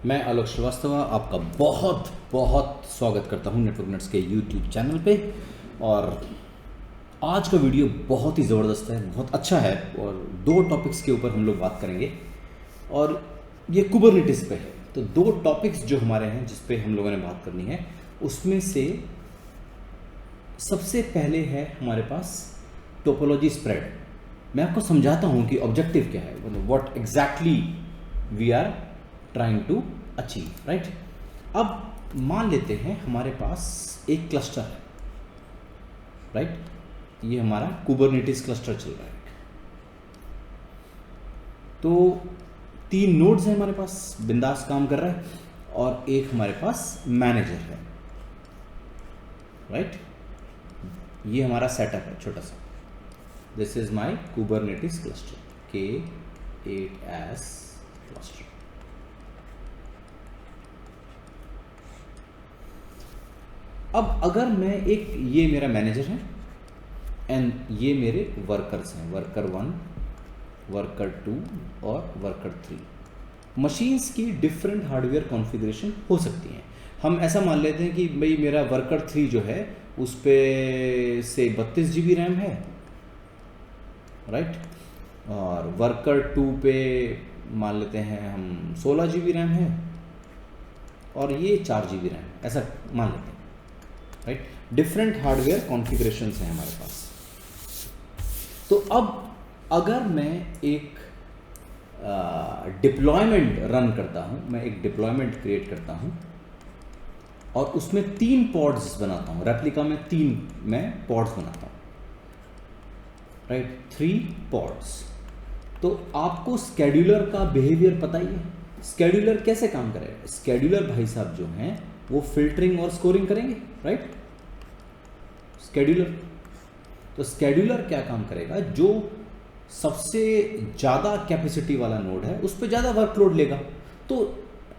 मैं आलोक श्रीवास्तव आपका बहुत बहुत स्वागत करता हूं नेटवर्क नट्स के यूट्यूब चैनल पे। और आज का वीडियो बहुत ही ज़बरदस्त है, बहुत अच्छा है और दो टॉपिक्स के ऊपर हम लोग बात करेंगे और ये कुबरनेटिस पे है। तो दो टॉपिक्स जो हमारे हैं जिस पे हम लोगों ने बात करनी है, उसमें से सबसे पहले है हमारे पास टोपोलॉजी स्प्रेड। मैं आपको समझाता हूं कि ऑब्जेक्टिव क्या है, what exactly we are trying to achieve, right. अब मान लेते हैं हमारे पास एक क्लस्टर है, राइट। ये हमारा कुबरनेटिस क्लस्टर चल रहा है। तो 3 नोड्स हैं हमारे पास, बिंदास काम कर रहा है, और एक हमारे पास मैनेजर है, राइट। ये हमारा सेटअप है छोटा सा। This is my Kubernetes cluster K8s cluster. अब अगर मैं ये मेरा मैनेजर है एंड ये मेरे वर्कर्स हैं, वर्कर 1, वर्कर 2 और वर्कर 3। मशीन्स की डिफरेंट हार्डवेयर कॉन्फ़िगरेशन हो सकती हैं। हम ऐसा मान लेते हैं कि भाई मेरा वर्कर 3 जो है उस पे से 32 GB रैम है, राइट। और वर्कर 2 पे मान लेते हैं हम 16 GB रैम है और ये 4 GB रैम, ऐसा मान लेते हैं, राइट। डिफरेंट हार्डवेयर कॉन्फ़िगरेशंस हैं हमारे पास। तो अब अगर मैं एक डिप्लॉयमेंट रन करता हूं, मैं एक डिप्लॉयमेंट क्रिएट करता हूं और उसमें 3 पॉड्स बनाता हूं, रेप्लिका में 3 मैं पॉड्स बनाता हूं, राइट, 3 पॉड्स। तो आपको स्केड्यूलर का बिहेवियर पता ही है। स्केड्यूलर कैसे काम करेगा? स्केड्यूलर भाई साहब जो हैं वो फिल्टरिंग और स्कोरिंग करेंगे, राइट। स्केड्यूलर, तो स्केड्यूलर क्या काम करेगा? जो सबसे ज़्यादा कैपेसिटी वाला नोड है उस पर ज़्यादा वर्कलोड लेगा। तो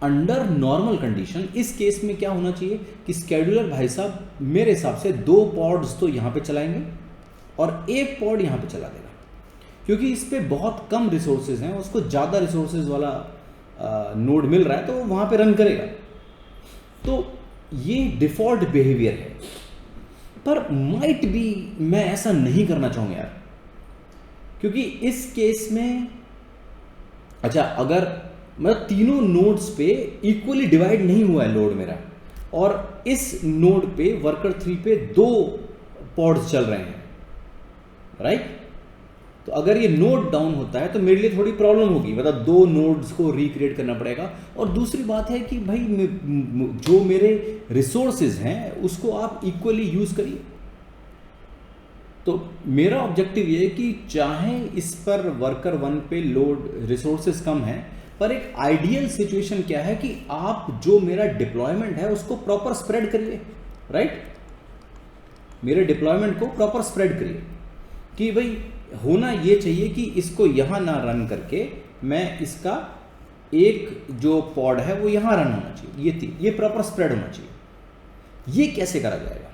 अंडर नॉर्मल कंडीशन इस केस में क्या होना चाहिए कि स्केड्यूलर भाई साहब मेरे हिसाब से 2 पॉड्स तो यहाँ पे चलाएंगे और 1 पॉड यहाँ पे चला देगा, क्योंकि इस पे बहुत कम रिसोर्सेज हैं, उसको ज़्यादा रिसोर्सेज वाला नोड मिल रहा है तो वो वहाँ पे रन करेगा। तो ये डिफ़ॉल्ट बिहेवियर है, पर माइट भी मैं ऐसा नहीं करना चाहूँगा यार, क्योंकि इस केस में अच्छा अगर मतलब तीनों नोड्स पे इक्वली डिवाइड नहीं हुआ है लोड मेरा, और इस नोड पे वर्कर 3 पे 2 पॉड्स चल रहे हैं, राइट। तो अगर ये नोड डाउन होता है तो मेरे लिए थोड़ी प्रॉब्लम होगी, मतलब 2 नोड्स को रिक्रिएट करना पड़ेगा। और दूसरी बात है कि भाई जो मेरे रिसोर्सेज हैं उसको आप इक्वली यूज करिए। तो मेरा ऑब्जेक्टिव ये है कि चाहे इस पर वर्कर 1 पे लोड रिसोर्सेज कम है, पर एक आइडियल सिचुएशन क्या है कि आप जो मेरा डिप्लॉयमेंट है उसको प्रॉपर स्प्रेड करिए, राइट। मेरे डिप्लॉयमेंट को प्रॉपर स्प्रेड करिए कि भाई होना ये चाहिए कि इसको यहाँ ना रन करके मैं इसका एक जो पॉड है वो यहाँ रन होना चाहिए, ये प्रॉपर स्प्रेड होना चाहिए। ये कैसे करा जाएगा?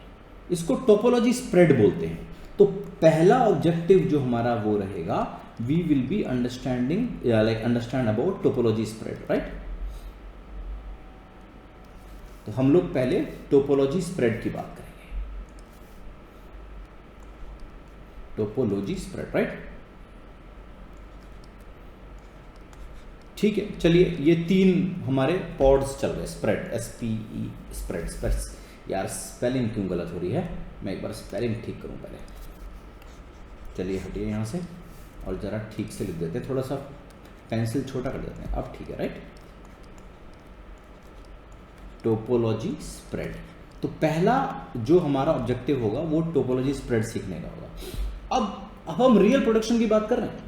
इसको टोपोलॉजी स्प्रेड बोलते हैं। तो पहला ऑब्जेक्टिव जो हमारा वो रहेगा, we will be understand about topology spread, right. तो हम लोग पहले टोपोलॉजी स्प्रेड की बात करेंगे। टोपोलॉजी स्प्रेड, राइट, ठीक है। चलिए ये 3 हमारे पॉड्स चल रहे, स्प्रेड, SPE स्प्रेड। यार स्पेलिंग क्यों गलत हो रही है? मैं एक बार स्पेलिंग ठीक करूं पहले। चलिए हटिए यहाँ से और ज़रा ठीक से लिख देते हैं, थोड़ा सा पेंसिल छोटा कर देते हैं। अब ठीक है, राइट। Topology spread. तो पहला जो हमारा ऑब्जेक्टिव होगा वो टोपोलॉजी स्प्रेड सीखने का होगा। अब हम रियल प्रोडक्शन की बात कर रहे हैं।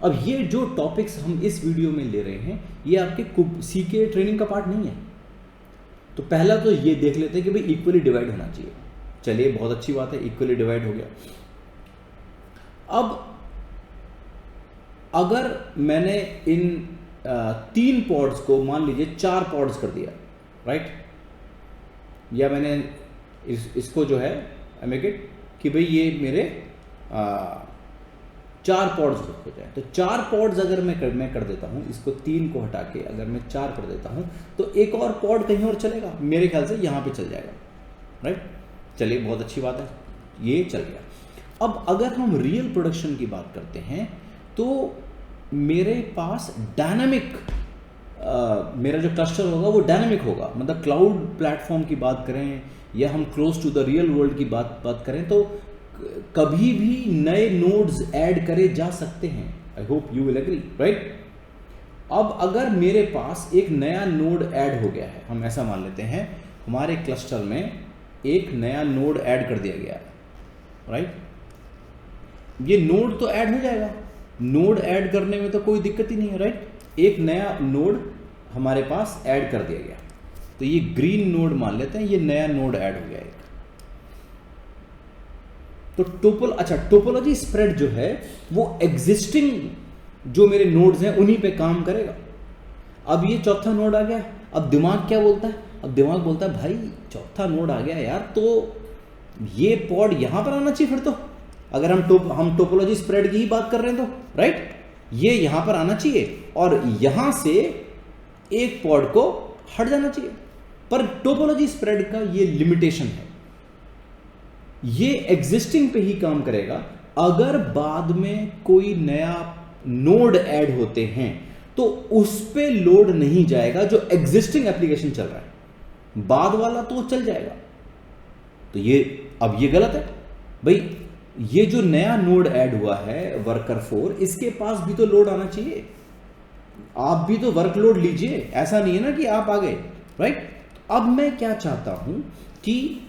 अब ये जो टॉपिक्स हम इस वीडियो में ले रहे हैं ये आपके CK ट्रेनिंग का पार्ट नहीं है। तो पहला तो ये देख लेते हैं कि भाई इक्वली डिवाइड होना चाहिए। चलिए बहुत अच्छी बात है, इक्वली डिवाइड हो गया। अब अगर मैंने इन 3 पॉड्स को मान लीजिए 4 पॉड्स कर दिया, राइट, या मैंने इसको जो है मेक इट कि भाई ये मेरे 4 पॉड्स हो जाए। तो 4 पॉड्स अगर मैं कर देता हूँ, इसको 3 को हटा के अगर मैं 4 कर देता हूँ तो एक और पॉड कहीं और चलेगा, मेरे ख्याल से यहाँ पे चल जाएगा, राइट। चलिए बहुत अच्छी बात है, ये चल गया। अब अगर हम रियल प्रोडक्शन की बात करते हैं तो मेरे पास डायनामिक मेरा जो क्लस्टर होगा वो डायनामिक होगा। मतलब क्लाउड प्लेटफॉर्म की बात करें या हम close to the real world की बात करें तो कभी भी नए नोड्स ऐड करे जा सकते हैं। I hope you will agree, right. अब अगर मेरे पास एक नया नोड ऐड हो गया है, हम ऐसा मान लेते हैं हमारे क्लस्टर में एक नया नोड ऐड कर दिया गया है, राइट। ये नोड तो ऐड हो जाएगा, नोड ऐड करने में तो कोई दिक्कत ही नहीं है, राइट। एक नया नोड हमारे पास ऐड कर दिया गया, तो ये ग्रीन नोड मान लेते हैं, ये नया नोड ऐड हो गया एक। तो टोपोलॉजी स्प्रेड जो है वो एग्जिस्टिंग जो मेरे नोड्स हैं उन्हीं पे काम करेगा। अब ये चौथा नोड आ गया, अब दिमाग क्या बोलता है? अब दिमाग बोलता है भाई चौथा नोड आ गया यार, तो ये पॉड यहां पर आना चाहिए फिर तो, अगर हम टोपोलॉजी स्प्रेड की ही बात कर रहे हैं तो, राइट। ये यहां पर आना चाहिए और यहां से एक पॉड को हट जाना चाहिए। पर टोपोलॉजी स्प्रेड का ये लिमिटेशन है, ये एग्जिस्टिंग पे ही काम करेगा। अगर बाद में कोई नया नोड ऐड होते हैं तो उस पे लोड नहीं जाएगा जो एग्जिस्टिंग एप्लीकेशन चल रहा है, बाद वाला तो चल जाएगा। तो ये अब ये गलत है भाई। ये जो नया नोड ऐड हुआ है वर्कर 4, इसके पास भी तो लोड आना चाहिए, आप भी तो वर्कलोड लीजिए, ऐसा नहीं है ना कि आप आ गए, राइट। अब मैं क्या चाहता हूं कि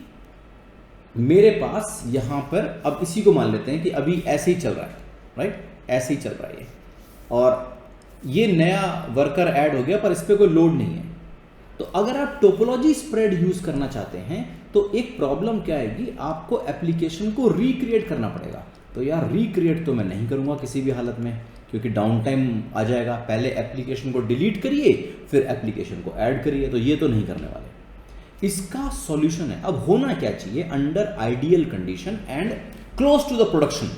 मेरे पास यहां पर, अब इसी को मान लेते हैं कि अभी ऐसे ही चल रहा है, राइट, ऐसे ही चल रहा है ये, और ये नया वर्कर ऐड हो गया पर इस पर कोई लोड नहीं है। तो अगर आप टोपोलॉजी स्प्रेड यूज करना चाहते हैं तो एक प्रॉब्लम क्या आएगी, आपको एप्लीकेशन को रिक्रिएट करना पड़ेगा। तो यार रिक्रिएट तो मैं नहीं करूंगा किसी भी हालत में, क्योंकि डाउन टाइम आ जाएगा। पहले एप्लीकेशन को डिलीट करिए फिर एप्लीकेशन को ऐड करिए, तो ये तो नहीं करने वाले। इसका सॉल्यूशन है, अब होना क्या चाहिए under ideal condition and close to the production,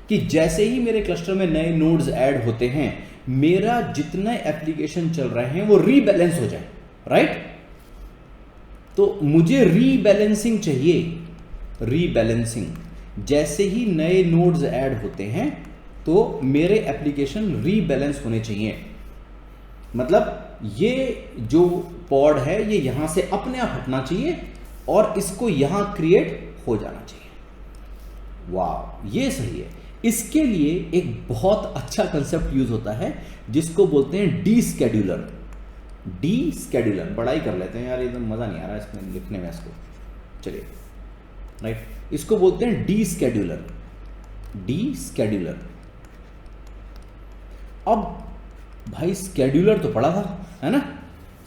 कि जैसे ही मेरे क्लस्टर में नए नोड्स ऐड होते हैं मेरा जितने एप्लीकेशन चल रहे हैं वो रीबैलेंस हो जाए, राइट। तो मुझे रीबैलेंसिंग चाहिए, रीबैलेंसिंग। जैसे ही नए नोड्स ऐड होते हैं तो मेरे एप्लीकेशन रीबैलेंस होने चाहिए। मतलब ये जो पॉड है ये यहां से अपने आप हटना चाहिए और इसको यहां क्रिएट हो जाना चाहिए। वाह, ये सही है। इसके लिए एक बहुत अच्छा कंसेप्ट यूज होता है जिसको बोलते हैं डी स्केड्यूलर। डी स्केड्यूलर, बड़ा ही कर लेते हैं यार, एकदम मजा नहीं आ रहा है इसमें लिखने में इसको। चलिए, राइट, इसको बोलते हैं डी स्केड्यूलर। D scheduler. अब भाई स्केड्यूलर तो पढ़ा था, है ना।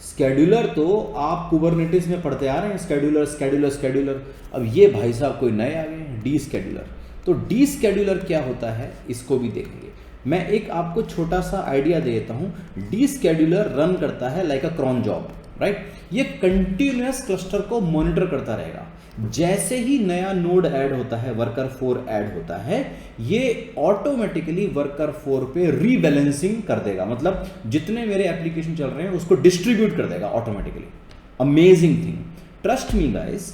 स्केड्यूलर तो आप कुबरनेटिस में पढ़ते आ रहे हैं, स्केड्यूलर स्केड्यूलर स्केड्यूलर। अब ये भाई साहब कोई नए आ गए हैं, डी स्केड्यूलर। तो डी स्केड्यूलर क्या होता है इसको भी देखेंगे। मैं एक आपको छोटा सा आइडिया दे देता हूं। डी स्केड्यूलर रन करता है लाइक अ क्रॉन जॉब, राइट। ये कंटिन्यूअस क्लस्टर को मॉनिटर करता रहेगा। जैसे ही नया नोड ऐड होता है, वर्कर 4 ऐड होता है, ये ऑटोमेटिकली वर्कर 4 पे रीबैलेंसिंग कर देगा। मतलब जितने मेरे एप्लीकेशन चल रहे हैं उसको डिस्ट्रीब्यूट कर देगा automatically. Amazing thing, trust me guys.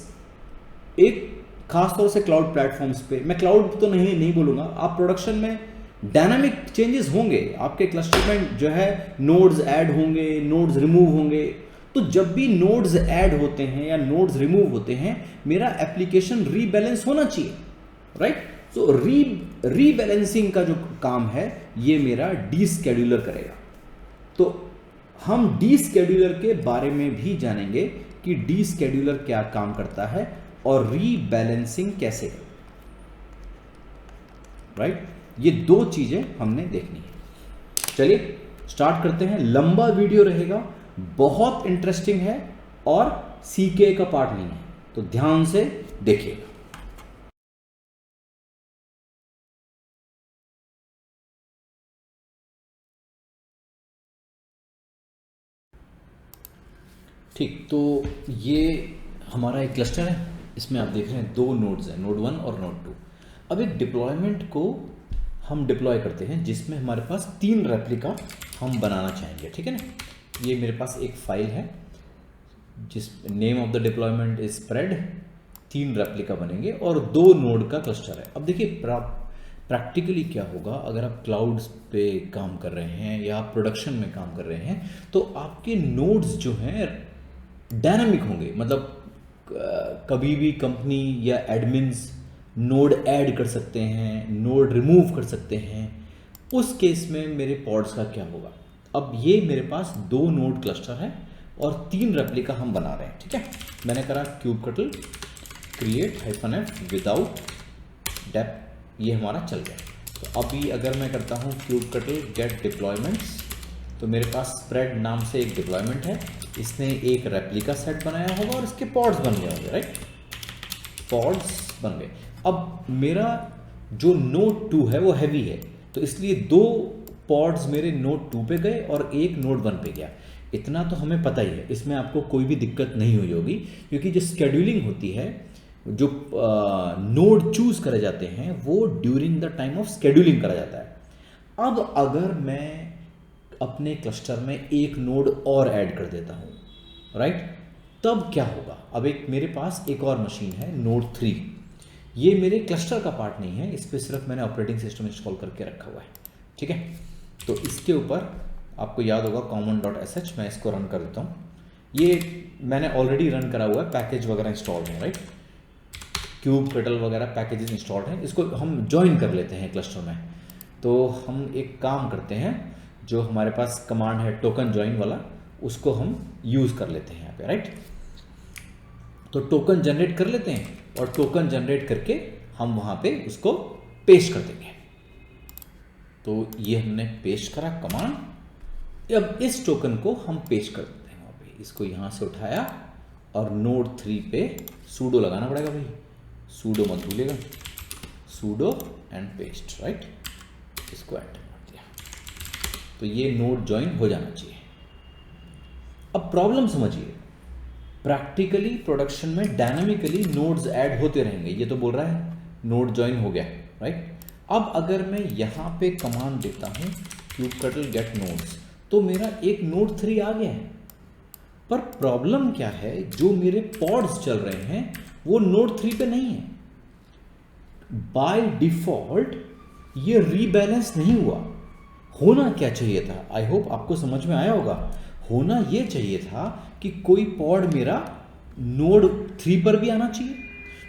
एक खासतौर से क्लाउड प्लेटफॉर्म्स पे, मैं क्लाउड तो नहीं बोलूंगा, आप प्रोडक्शन में डायनामिक चेंजेस होंगे आपके क्लस्टर में, जो है नोड्स ऐड होंगे, नोड्स रिमूव होंगे। तो जब भी नोड्स ऐड होते हैं या नोड्स रिमूव होते हैं मेरा एप्लीकेशन रीबैलेंस होना चाहिए, राइट। सो रीबैलेंसिंग का जो काम है ये मेरा डी स्केड्यूलर करेगा। तो हम डी स्केड्यूलर के बारे में भी जानेंगे कि डी स्केड्यूलर क्या काम करता है और रीबैलेंसिंग कैसे करें, राइट। ये दो चीजें हमने देखनी है। चलिए स्टार्ट करते हैं। लंबा वीडियो रहेगा, बहुत इंटरेस्टिंग है और सीके का पार्ट नहीं है, तो ध्यान से देखिएगा। ठीक, तो ये हमारा एक क्लस्टर है, इसमें आप देख रहे हैं 2 नोड्स हैं, नोड 1 और नोड 2। अब एक डिप्लॉयमेंट को हम डिप्लॉय करते हैं जिसमें हमारे पास 3 रेप्लिका हम बनाना चाहेंगे, ठीक है ना। ये मेरे पास एक फाइल है जिस name of the deployment is spread, 3 replica बनेंगे और 2 नोड का क्लस्टर है। अब देखिए प्रैक्टिकली क्या होगा, अगर आप क्लाउड्स पे काम कर रहे हैं या आप प्रोडक्शन में काम कर रहे हैं तो आपके नोड्स जो हैं डायनामिक होंगे। मतलब कभी भी कंपनी या एडमिन्स नोड ऐड कर सकते हैं, नोड रिमूव कर सकते हैं। उस केस में मेरे पॉड्स का क्या होगा। अब ये मेरे पास 2 नोड क्लस्टर है और 3 रेप्लिका हम बना रहे हैं, ठीक है। मैंने करा kubectl create -f विदाउट डेप, ये हमारा चल गया। तो अभी अगर मैं करता हूँ kubectl get deployments, तो मेरे पास स्प्रेड नाम से एक डिप्लॉयमेंट है, इसने एक रेप्लिका सेट बनाया होगा और इसके पॉड्स बन गए होंगे, राइट। पॉड्स बन गए। अब मेरा जो नोड 2 है वो हैवी है, तो इसलिए 2 पॉड्स मेरे नोड 2 पे गए और एक नोड 1 पे गया। इतना तो हमें पता ही है, इसमें आपको कोई भी दिक्कत नहीं हुई होगी, क्योंकि जो स्केड्यूलिंग होती है, जो नोड चूज करे जाते हैं वो during the time of scheduling करा जाता है। अब अगर मैं अपने क्लस्टर में एक नोड और ऐड कर देता हूँ, राइट, तब क्या होगा। अब एक मेरे पास एक और मशीन है नोड 3, ये मेरे क्लस्टर का पार्ट नहीं है, इस पर सिर्फ मैंने ऑपरेटिंग सिस्टम इंस्टॉल करके रखा हुआ है, ठीक है। तो इसके ऊपर आपको याद होगा common.sh, मैं इसको रन कर देता हूँ। ये मैंने ऑलरेडी रन करा हुआ है, पैकेज वगैरह इंस्टॉल्ड है, राइट, kubectl वगैरह पैकेजेस इंस्टॉल्ड हैं। इसको हम ज्वाइन कर लेते हैं क्लस्टर में। तो हम एक काम करते हैं, जो हमारे पास कमांड है टोकन ज्वाइन वाला, उसको हम यूज़ कर लेते हैं यहाँ पे, राइट। तो टोकन जनरेट कर लेते हैं और टोकन जनरेट करके हम वहाँ पे उसको पेस्ट कर देंगे। तो ये हमने पेस्ट करा कमांड। अब इस टोकन को हम पेस्ट कर देते हैं वहाँ पे, इसको यहाँ से उठाया और नोड 3 पे सूडो लगाना पड़ेगा भाई, सूडो मत भूलिएगा, सूडो एंड पेस्ट, राइट। इसको एंटर कर दिया तो ये नोड ज्वाइन हो जाना चाहिए। अब प्रॉब्लम समझिए, प्रैक्टिकली प्रोडक्शन में डायनामिकली नोड्स ऐड होते रहेंगे, ये तो बोल रहा है नोड ज्वाइन हो गया, राइट। अब अगर मैं यहाँ पे कमांड देता हूँ kubectl get nodes, तो मेरा एक नोड 3 आ गया है। पर प्रॉब्लम क्या है, जो मेरे पॉड्स चल रहे हैं वो नोड 3 पे नहीं है। बाय डिफॉल्ट ये रीबैलेंस नहीं हुआ। होना क्या चाहिए था, आई होप आपको समझ में आया होगा। होना ये चाहिए था कि कोई पॉड मेरा नोड 3 पर भी आना चाहिए,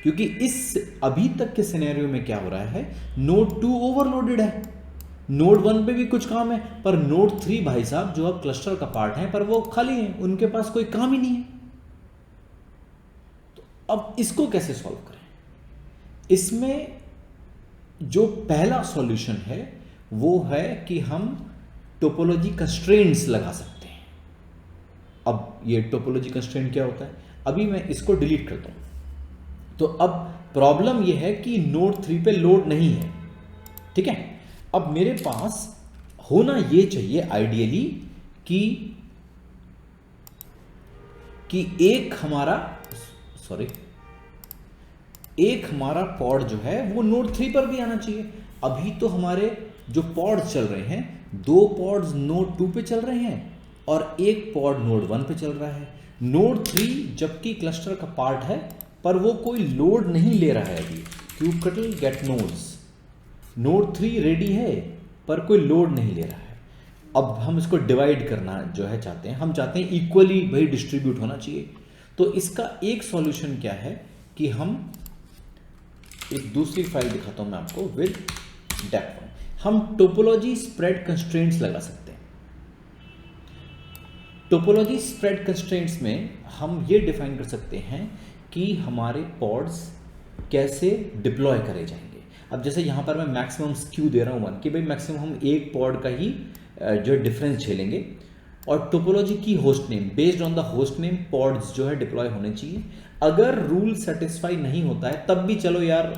क्योंकि इस अभी तक के सिनेरियो में क्या हो रहा है, नोड 2 ओवरलोडेड है, नोड 1 पे भी कुछ काम है, पर नोड 3 भाई साहब जो अब क्लस्टर का पार्ट है पर वो खाली है, उनके पास कोई काम ही नहीं है। तो अब इसको कैसे सॉल्व करें। इसमें जो पहला सॉल्यूशन है वो है कि हम टोपोलॉजी कंस्ट्रेंट्स लगा सकते हैं। अब ये टोपोलॉजी कंस्ट्रेंट क्या होता है, अभी मैं इसको डिलीट करता हूं। तो अब प्रॉब्लम यह है कि नोड 3 पे लोड नहीं है, ठीक है। अब मेरे पास होना यह चाहिए आइडियली कि एक हमारा पॉड जो है वो नोड 3 पर भी आना चाहिए। अभी तो हमारे जो पॉड्स चल रहे हैं, 2 पॉड्स नोड 2 पे चल रहे हैं और एक पॉड नोड 1 पे चल रहा है। नोड 3 जबकि क्लस्टर का पार्ट है पर वो कोई लोड नहीं ले रहा है। अभी kubectl get nodes, node 3 ready है पर कोई लोड नहीं ले रहा है। अब हम इसको डिवाइड करना जो है चाहते हैं, हम चाहते हैं इक्वली भाई डिस्ट्रीब्यूट होना चाहिए। तो इसका एक सॉल्यूशन क्या है कि हम एक दूसरी फाइल दिखाता हूं मैं आपको विद डेप्थ। हम टोपोलॉजी स्प्रेड कंस्ट्रेंट्स लगा सकते हैं। टोपोलॉजी स्प्रेड कंस्ट्रेंट्स में हम ये डिफाइन कर सकते हैं कि हमारे पॉड्स कैसे डिप्लॉय करे जाएंगे। अब जैसे यहाँ पर मैं मैक्सिमम स्क्यू दे रहा हूँ 1 कि भाई मैक्सिमम हम एक पॉड का ही जो डिफरेंस झेलेंगे, और टोपोलॉजी की host name based on the host name pods जो है डिप्लॉय होने चाहिए। अगर रूल सेटिस्फाई नहीं होता है तब भी चलो यार,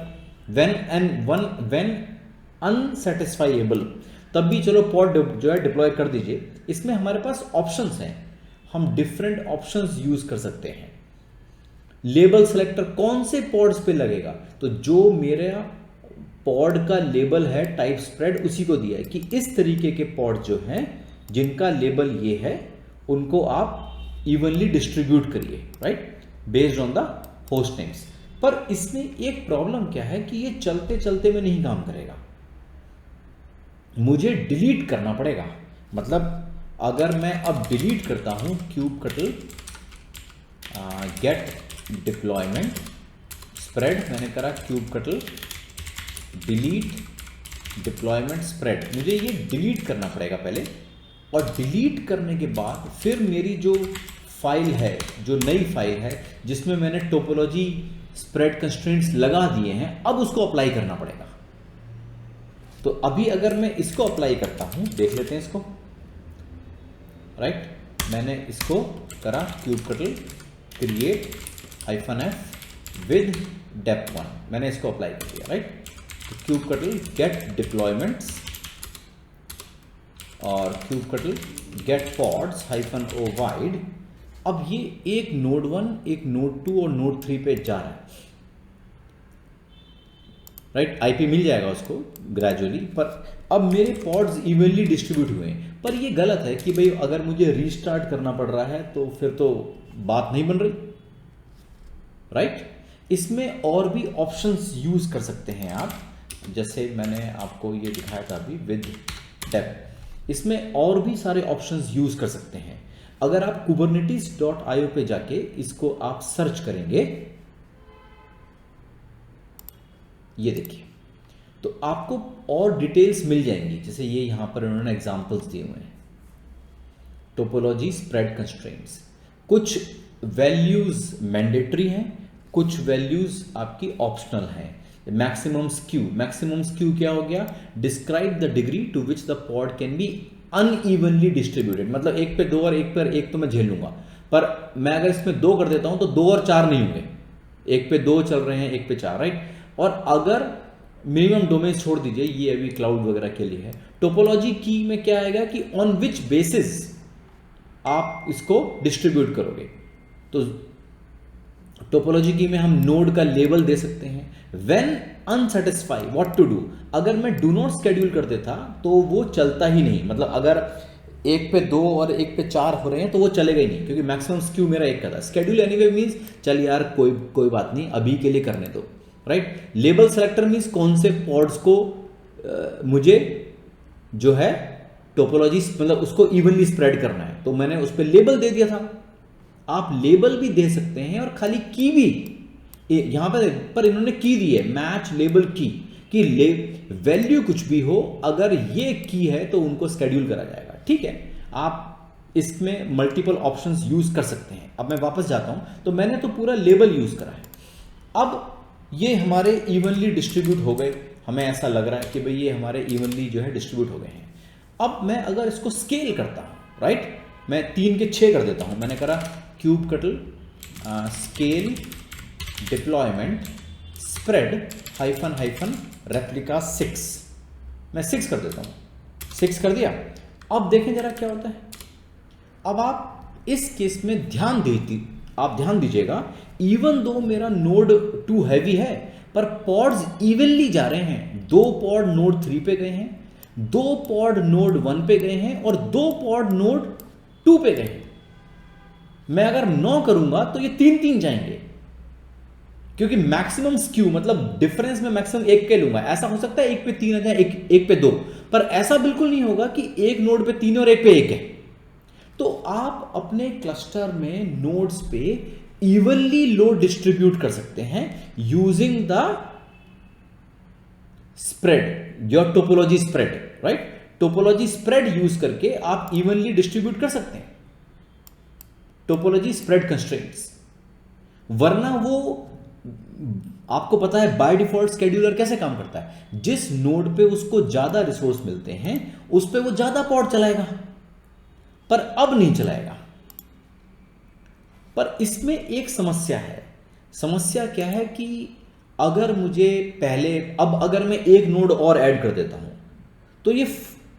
व्हेन अनसेटिस्फाइएबल तब भी चलो पॉड जो है डिप्लॉय कर दीजिए। इसमें हमारे पास ऑप्शंस हैं, हम डिफरेंट ऑप्शंस यूज कर सकते हैं। लेबल सेलेक्टर कौन से पॉड्स पे लगेगा, तो जो मेरा पॉड का लेबल है टाइप स्प्रेड, उसी को दिया है कि इस तरीके के पॉड जो हैं जिनका लेबल ये है उनको आप इवनली डिस्ट्रीब्यूट करिए, right, based on the host names. पर इसमें एक प्रॉब्लम क्या है कि ये चलते चलते में नहीं काम करेगा, मुझे डिलीट करना पड़ेगा। मतलब अगर मैं अब डिलीट करता हूं kubectl गेट डिप्लॉयमेंट स्प्रेड, मैंने करा kubectl डिलीट डिप्लॉयमेंट स्प्रेड, मुझे ये डिलीट करना पड़ेगा पहले, और डिलीट करने के बाद फिर मेरी जो फाइल है, जो नई फाइल है जिसमें मैंने टोपोलॉजी स्प्रेड कंस्ट्रेंट्स लगा दिए हैं, अब उसको अप्लाई करना पड़ेगा। तो अभी अगर मैं इसको अप्लाई करता हूं, देख लेते हैं इसको, राइट, मैंने इसको करा kubectl create -f with dep1, मैंने इसको अप्लाई कर दिया, राइट। तो kubectl गेट डिप्लॉयमेंट्स और kubectl get pods -o wide। अब ये एक नोड 1, एक नोड 2 और नोड 3 पे जा रहा है, राइट, आईपी मिल जाएगा उसको ग्रेजुअली, पर अब मेरे पॉड्स इवनली डिस्ट्रीब्यूट हुए हैं। पर ये गलत है कि भाई अगर मुझे रीस्टार्ट करना पड़ रहा है तो फिर तो बात नहीं बन रही, राइट। इसमें और भी ऑप्शंस यूज कर सकते हैं आप, जैसे मैंने आपको ये दिखाया था अभी विद डेप, इसमें और भी सारे ऑप्शंस यूज कर सकते हैं। अगर आप kubernetes.io पे जाके इसको आप सर्च करेंगे, ये देखिए, तो आपको और डिटेल्स मिल जाएंगी, जैसे ये यहां पर उन्होंने एग्जांपल्स दिए हुए हैं, टोपोलॉजी स्प्रेड कंस्ट्रेंट्स, कुछ वैल्यूज मैंडेटरी हैं, कुछ वैल्यूज आपकी ऑप्शनल हैं। मैक्सिमम स्क्यू क्या हो गया, describe the degree to which the pod can be unevenly distributed, मतलब एक पे 2 और एक पर 1 तो मैं झेल लूंगा, पर मैं अगर इसमें 2 कर देता हूं तो 2 और 4 नहीं होंगे, एक पे 2 चल रहे हैं, एक पे 4, राइट। और अगर मिनिमम डोमेन छोड़ दीजिए, ये अभी क्लाउड वगैरह के लिए है। टोपोलॉजी की में क्या आएगा कि ऑन विच बेसिस आप इसको डिस्ट्रीब्यूट करोगे, तो टोपोलॉजी की में हम नोड का लेबल दे सकते हैं। When unsatisfy what to do, अगर मैं डू नॉट शेड्यूल कर देता तो वो चलता ही नहीं, मतलब अगर एक पे 2 और एक पे 4 हो रहे हैं तो वो चलेगा ही नहीं, क्योंकि मैक्सिमम स्क्यू मेरा एक का था। शेड्यूल एनीवे मींस चल यार कोई बात नहीं, अभी के लिए करने दो, राइट। लेबल सेलेक्टर मींस कौन से पॉड्स को मुझे जो है टोपोलॉजी मतलब उसको इवनली स्प्रेड करना है, तो मैंने उस पर लेबल दे दिया था। आप लेबल भी दे सकते हैं और खाली की भी यहां पर इन्होंने की दी है, मैच लेबल की, कि वैल्यू कुछ भी हो, अगर ये की है तो उनको शेड्यूल करा जाएगा, ठीक है। आप इसमें मल्टीपल ऑप्शंस यूज कर सकते हैं। अब मैं वापस जाता हूं, तो मैंने तो पूरा लेबल यूज करा है। अब ये हमारे इवनली डिस्ट्रीब्यूट हो गए, हमें ऐसा लग रहा है कि भाई ये हमारे इवनली जो है डिस्ट्रीब्यूट हो गए हैं। अब मैं अगर इसको स्केल करता हूं, राइट, मैं 3 के 6 कर देता हूं, मैंने करा kubectl scale deployment spread -replica 6, मैं 6 कर देता हूं, 6 कर दिया। अब देखें जरा क्या होता है। अब आप इस केस में ध्यान दीजिएगा, इवन दो मेरा नोड 2 हैवी है, पर पॉड्स इवनली जा रहे हैं। 2 पॉड नोड 3 पे गए हैं, 2 पॉड नोड 1 पे गए हैं और 2 पॉड नोड 2 पे गए हैं। मैं अगर 9 करूंगा तो ये 3-3 जाएंगे, क्योंकि मैक्सिमम स्क्यू मतलब डिफरेंस में मैक्सिमम 1 के लूंगा। ऐसा हो सकता है 1 पे 3 आ जाए, 1 पे 2, पर ऐसा बिल्कुल नहीं होगा कि एक नोड पे 3 और 1 पे 1 है। तो आप अपने क्लस्टर में नोड्स पे इवनली लोड डिस्ट्रीब्यूट कर सकते हैं using the spread, your topology spread, right. Topology spread use करके आप इवनली डिस्ट्रीब्यूट कर सकते हैं, टोपोलॉजी स्प्रेड कंस्ट्रेंट्स। वरना वो आपको पता है बाय डिफॉल्ट शेड्यूलर कैसे काम करता है, जिस नोड पे उसको ज्यादा रिसोर्स मिलते हैं उस पे वो ज्यादा पॉड चलाएगा, पर अब नहीं चलाएगा। पर इसमें एक समस्या है। समस्या क्या है कि अगर मुझे पहले, अब अगर मैं एक नोड और ऐड कर देता हूं तो ये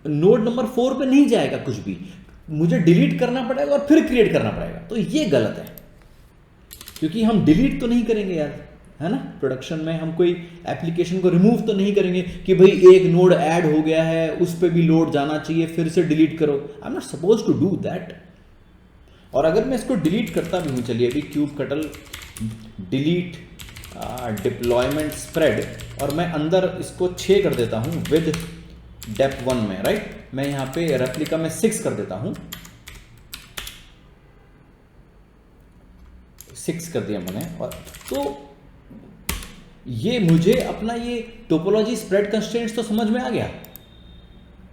नोड नंबर 4 पे नहीं जाएगा कुछ भी, मुझे डिलीट करना पड़ेगा और फिर क्रिएट करना पड़ेगा। तो ये गलत है, क्योंकि हम डिलीट तो नहीं करेंगे यार, है ना। प्रोडक्शन में हम कोई एप्लीकेशन को रिमूव तो नहीं करेंगे कि भाई एक नोड ऐड हो गया है उस पर भी लोड जाना चाहिए फिर से डिलीट करो। I am not suppose to do that. और अगर मैं इसको डिलीट करता भी हूँ, चलिए अभी kubectl डिलीट डिप्लॉयमेंट स्प्रेड, और मैं अंदर इसको 6 कर देता हूँ विद dep1 में, राइट। मैं यहाँ पे रेप्लिका में 6 कर देता हूँ, 6 कर दिया मैंने। और तो ये मुझे अपना ये टोपोलॉजी स्प्रेड कंस्ट्रेंट्स तो समझ में आ गया,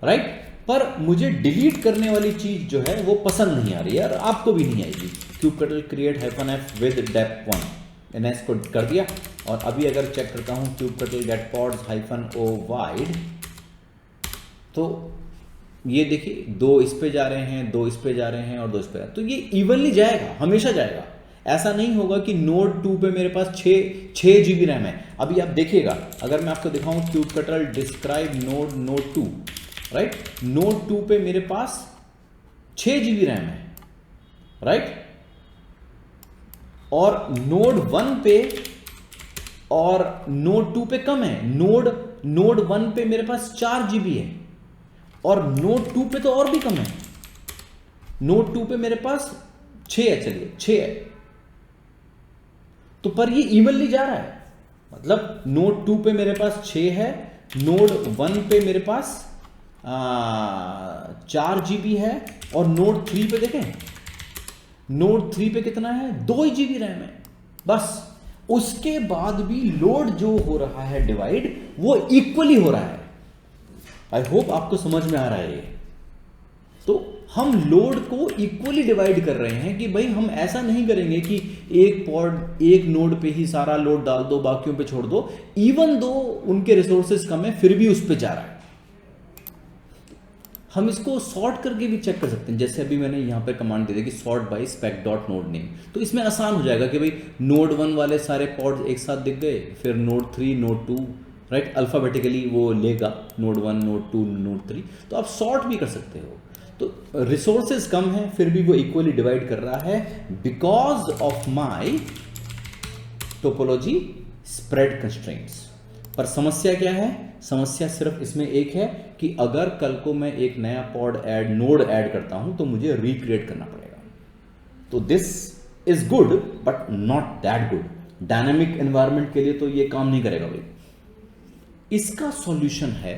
राइट। पर मुझे डिलीट करने वाली चीज जो है वो पसंद नहीं आ रही है और आपको भी नहीं आएगी। kubectl create -f with dep1, मैंने इसको कर दिया। और अभी अगर चेक करता हूँ kubectl get pods -o wide, तो ये देखिए 2 इस पे जा रहे हैं, 2 इस पे जा रहे हैं और 2 इस पे जा रहे हैं। तो ये इवनली जाएगा, हमेशा जाएगा। ऐसा नहीं होगा कि नोड 2 पे मेरे पास 6 GB रैम है। अभी आप देखिएगा, अगर मैं आपको दिखाऊं kubectl describe node 2, right. Node 2 पे मेरे पास 6 GB रैम है, राइट। और नोड 1 पे और नोड 2 पे कम है। नोड 1 पे मेरे पास 4 GB है और नोड 2 पे तो और भी कम है। नोड 2 पे मेरे पास 6 है, चलिए 6 है। तो पर ये इवनली जा रहा है, मतलब नोड 2 पे मेरे पास 6 है, नोड 1 पे मेरे पास 4 GB है, और नोड 3 पे देखें, नोड 3 पे कितना है, 2 GB रैम है बस। उसके बाद भी लोड जो हो रहा है डिवाइड, वो इक्वली हो रहा है। आई होप आपको समझ में आ रहा है ये। तो हम लोड को इक्वली डिवाइड कर रहे हैं कि भाई हम ऐसा नहीं करेंगे कि एक नोड पे ही सारा लोड डाल दो, बाकियों पे छोड़ दो। इवन दो उनके रिसोर्सेज कम है, फिर भी उस पे जा रहा है। हम इसको सॉर्ट करके भी चेक कर सकते हैं, जैसे अभी मैंने यहाँ पे कमांड दे दी कि sort by spec dot node name. तो इसमें आसान हो जाएगा कि भाई नोड 1 वाले सारे पॉड्स एक साथ दिख गए, फिर नोड 3 नोड 2, राइट, अल्फाबेटिकली वो लेगा नोड 1 नोड 2 नोड 3। तो आप सॉर्ट भी कर सकते हो। तो रिसोर्सेज कम है फिर भी वो इक्वली डिवाइड कर रहा है because of my topology spread constraints. पर समस्या क्या है, समस्या सिर्फ इसमें एक है कि अगर कल को मैं एक नया नोड ऐड करता हूं तो मुझे रिक्रिएट करना पड़ेगा। तो this is good but not that good. Dynamic environment के लिए तो ये काम नहीं करेगा भाई। इसका सॉल्यूशन है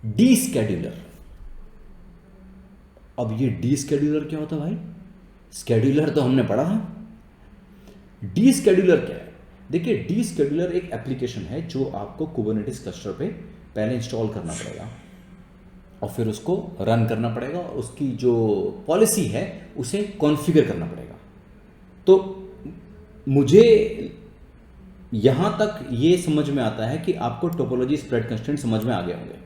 डी स्केड्यूलर। अब ये डी स्केड्यूलर क्या होता है भाई? स्केड्यूलर तो हमने पढ़ा था। डी स्केड्यूलर क्या है? देखिए, डी स्केड्यूलर एक एप्लीकेशन है जो आपको कुबरनेटिस क्लस्टर पे पहले इंस्टॉल करना पड़ेगा और फिर उसको रन करना पड़ेगा और उसकी जो पॉलिसी है उसे कॉन्फ़िगर करना पड़ेगा। तो मुझे यहाँ तक ये समझ में आता है कि आपको टोपोलॉजी स्प्रेड कंस्ट्रेंट समझ में आ गए होंगे।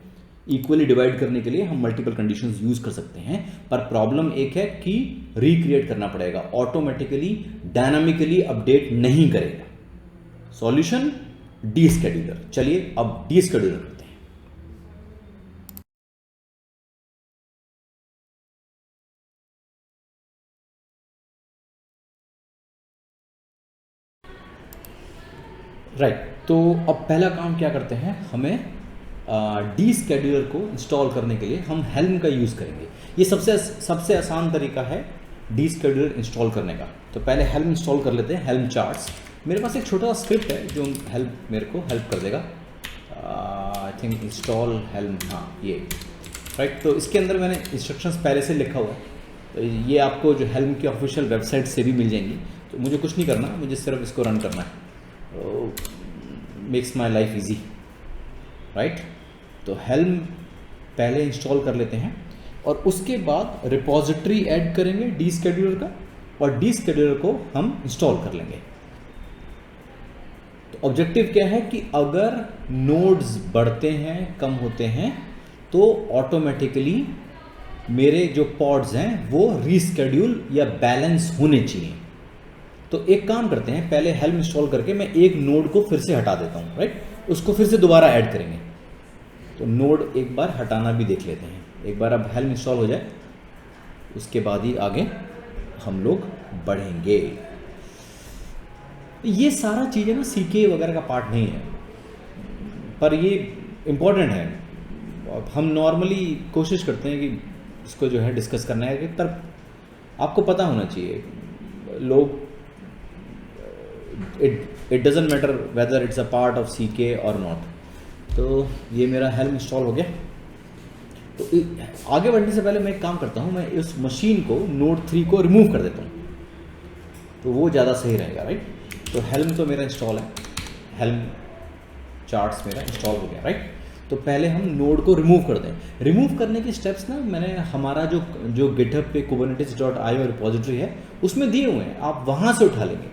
इक्वली डिवाइड करने के लिए हम मल्टीपल कंडीशंस यूज कर सकते हैं, पर प्रॉब्लम एक है कि रिक्रिएट करना पड़ेगा, ऑटोमेटिकली डायनामिकली अपडेट नहीं करेगा। Solution D scheduler. चलिए अब डी स्केड्यूलर करते हैं। राइट, तो अब पहला काम क्या करते हैं, हमें डी स्केड्यूलर को इंस्टॉल करने के लिए हम हेल्म का यूज़ करेंगे। ये सबसे आसान तरीका है डी स्केड्यूलर इंस्टॉल करने का। तो पहले हेल्म इंस्टॉल कर लेते हैं, हेल्म चार्ट्स। मेरे पास एक छोटा सा स्क्रिप्ट है जो मेरे को हेल्प कर देगा। आई थिंक इंस्टॉल हेल्म, हाँ ये राइट। तो इसके अंदर मैंने इंस्ट्रक्शंस पहले से लिखा हुआ है, तो ये आपको जो हेल्म की ऑफिशियल वेबसाइट से भी मिल जाएंगी। तो मुझे कुछ नहीं करना, मुझे सिर्फ इसको रन करना है। Makes my life easy, right. तो हेल्म पहले इंस्टॉल कर लेते हैं और उसके बाद रिपोजिटरी ऐड करेंगे डी स्केड्यूलर का, और डी स्केड्यूलर को हम इंस्टॉल कर लेंगे। तो ऑब्जेक्टिव क्या है कि अगर नोड्स बढ़ते हैं, कम होते हैं, तो ऑटोमेटिकली मेरे जो पॉड्स हैं वो रीस्केड्यूल या बैलेंस होने चाहिए। तो एक काम करते हैं, पहले हेल्म इंस्टॉल करके मैं एक नोड को फिर से हटा देता हूँ, राइट। उसको फिर से दोबारा ऐड करेंगे। तो नोड एक बार हटाना भी देख लेते हैं। एक बार अब हेल्म इंस्टॉल हो जाए उसके बाद ही आगे हम लोग बढ़ेंगे। ये सारा चीज़ें ना CK वगैरह का पार्ट नहीं है, पर ये इम्पोर्टेंट है। हम नॉर्मली कोशिश करते हैं कि इसको जो है डिस्कस करना है, पर आपको पता होना चाहिए, लोग it doesn't matter whether it's a part of CK और नॉट। तो ये मेरा हेल्म इंस्टॉल हो गया। तो आगे बढ़ने से पहले मैं एक काम करता हूँ, मैं इस मशीन को नोड 3 को रिमूव कर देता हूँ, तो वो ज़्यादा सही रहेगा, राइट। तो हेल्म तो मेरा इंस्टॉल है, हेल्म चार्ट्स मेरा इंस्टॉल हो गया, राइट। तो पहले हम नोड को रिमूव कर दें। रिमूव करने के स्टेप्स ना मैंने हमारा जो गिटहब पे kubernetes.io रिपोजिटरी है उसमें दिए हुए हैं, आप वहाँ से उठा लेंगे।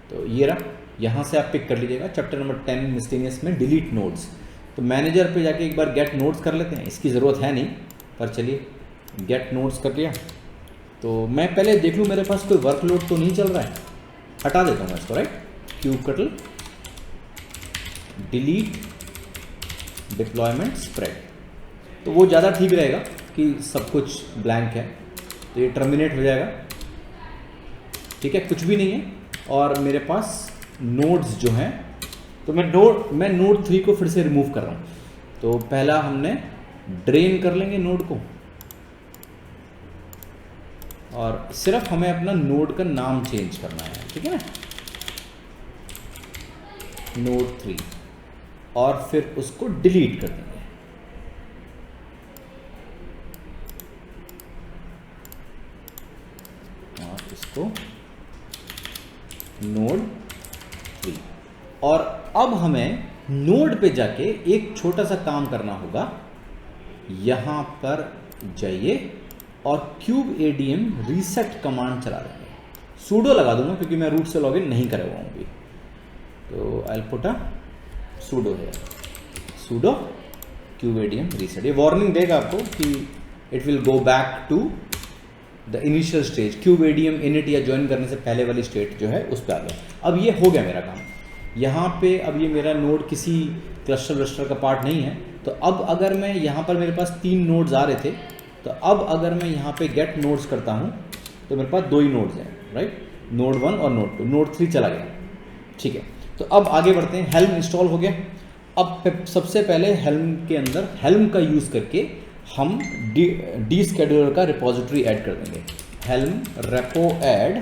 तो ये रहा, यहाँ से आप पिक कर लीजिएगा चैप्टर नंबर 10 मिसलेनियस में डिलीट नोड्स। तो मैनेजर पे जाके एक बार गेट नोड्स कर लेते हैं, इसकी ज़रूरत है नहीं, पर चलिए गेट नोड्स कर लिया। तो मैं पहले देख लूँ मेरे पास कोई वर्कलोड तो नहीं चल रहा है, हटा देता हूँ इसको, right. kubectl delete deployment spread, तो वो ज़्यादा ठीक रहेगा कि सब कुछ ब्लैंक है। तो ये टर्मिनेट हो जाएगा, ठीक है, कुछ भी नहीं है। और मेरे पास नोड्स जो हैं, तो मैं नोड 3 को फिर से रिमूव कर रहा हूँ। तो पहला हमने ड्रेन कर लेंगे नोड को, और सिर्फ हमें अपना नोड का नाम चेंज करना है, ठीक है ना, नोड 3, और फिर उसको डिलीट कर देंगे। और इसको नोड 3, और अब हमें नोड पे जाके एक छोटा सा काम करना होगा। यहां पर जाइए और kubeadm रीसेट कमांड चला देंगे। सूडो लगा दूंगा क्योंकि मैं रूट से लॉगिन नहीं करे हुआ हूं अभी। तो I will put a sudo है, सूडो kubeadm रीसेट। ये वार्निंग देगा आपको कि it will go back to the initial stage, kubeadm init या ज्वाइन करने से पहले वाली स्टेट जो है उस पर आ गया। अब ये हो गया मेरा काम यहाँ पे। अब ये मेरा नोड किसी क्लस्टर का पार्ट नहीं है। तो अब अगर मैं यहाँ पर, मेरे पास 3 नोड्स आ रहे थे, तो अब अगर मैं यहाँ पे गेट नोड्स करता हूँ तो मेरे पास 2 ही नोड्स हैं, राइट, नोड 1 और नोड 2। नोड 3 चला गया, ठीक है। तो अब आगे बढ़ते हैं, हेल्म इंस्टॉल हो गया। अब सबसे पहले हेल्म के अंदर हेल्म का यूज़ करके हम डी स्केड्यूलर का रिपोजिटरी ऐड कर देंगे। Helm repo add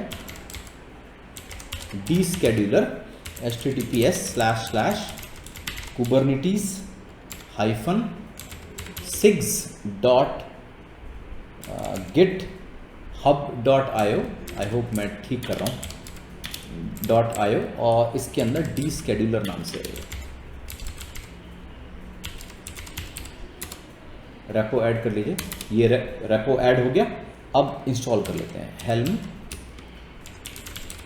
D scheduler https://kubernetes-6.github.io, I hope मैं ठीक कर रहा हूँ, .io, और इसके अंदर डी स्केड्यूलर नाम से रेपो ऐड कर लीजिए। ये रेपो ऐड हो गया। अब इंस्टॉल कर लेते हैं। हेल्म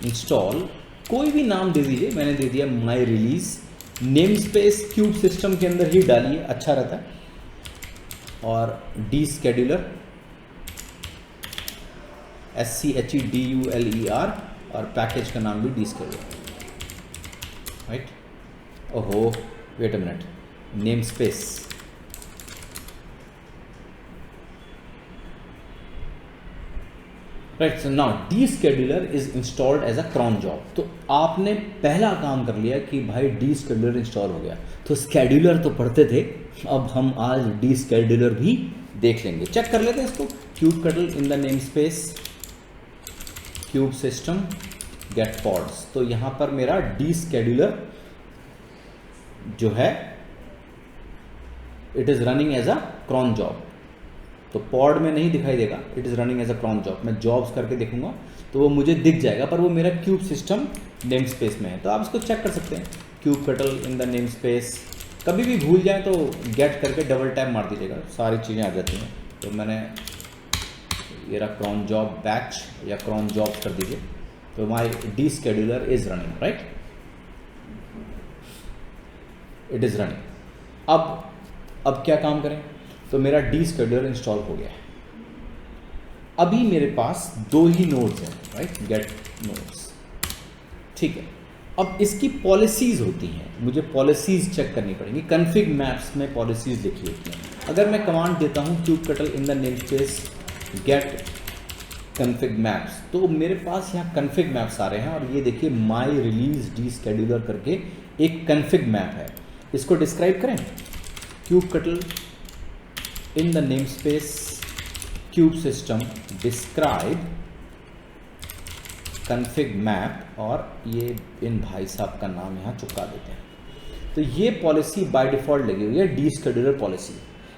इंस्टॉल, कोई भी नाम दे दीजिए, मैंने दे दिया my release. Namespace kube system के अंदर ही डालिए, अच्छा रहता है। और डी स्केड्यूलर SCHEDULER, और पैकेज का नाम भी डी स्केड्यूलर, राइट। ओहो wait a minute, namespace, right. So now descheduler is installed as a cron job. तो आपने पहला काम कर लिया कि भाई डी स्केड्यूलर इंस्टॉल हो गया। तो स्केड्यूलर तो पढ़ते थे, अब हम आज डी स्केड्यूलर भी देख लेंगे। चेक कर लेते हैं इसको। kubectl in the namespace kube system get pods. तो यहाँ पर मेरा डी स्केड्यूलर जो है it is running as a cron job. तो पॉड में नहीं दिखाई देगा, it is running as a cron job. मैं जॉब्स करके देखूंगा तो वो मुझे दिख जाएगा, पर वो मेरा क्यूब सिस्टम नेम स्पेस में है। तो आप इसको चेक कर सकते हैं, kubectl in the name space. कभी भी भूल जाए तो गेट करके डबल टैप मार दीजिएगा, सारी चीज़ें आ जाती हैं। तो मैंने ये रहा क्रॉन जॉब बैच या क्रॉन जॉब्स कर दीजिए। तो माई D scheduler is running, right, it is running. अब क्या काम करें? तो मेरा डी स्केड्यूलर इंस्टॉल हो गया है। अभी मेरे पास 2 ही नोड्स हैं, राइट, गेट नोड्स, ठीक है। अब इसकी पॉलिसीज़ होती हैं, मुझे पॉलिसीज़ चेक करनी पड़ेंगी। कन्फिग मैप्स में पॉलिसीज़ लिखी होती हैं। अगर मैं कमांड देता हूँ kubectl in the namespace get config maps. तो मेरे पास यहाँ कन्फिग मैप्स आ रहे हैं और ये देखिए माई रिलीज डी स्केड्यूलर करके एक कन्फिग मैप है। इसको डिस्क्राइब करें, kubectl in the namespace kube system describe config map, और ये इन भाई साहब का नाम यहाँ चुका देते हैं। तो ये पॉलिसी बाय डिफ़ॉल्ट लगी हुई है डी स्केड्यूलर पॉलिसी।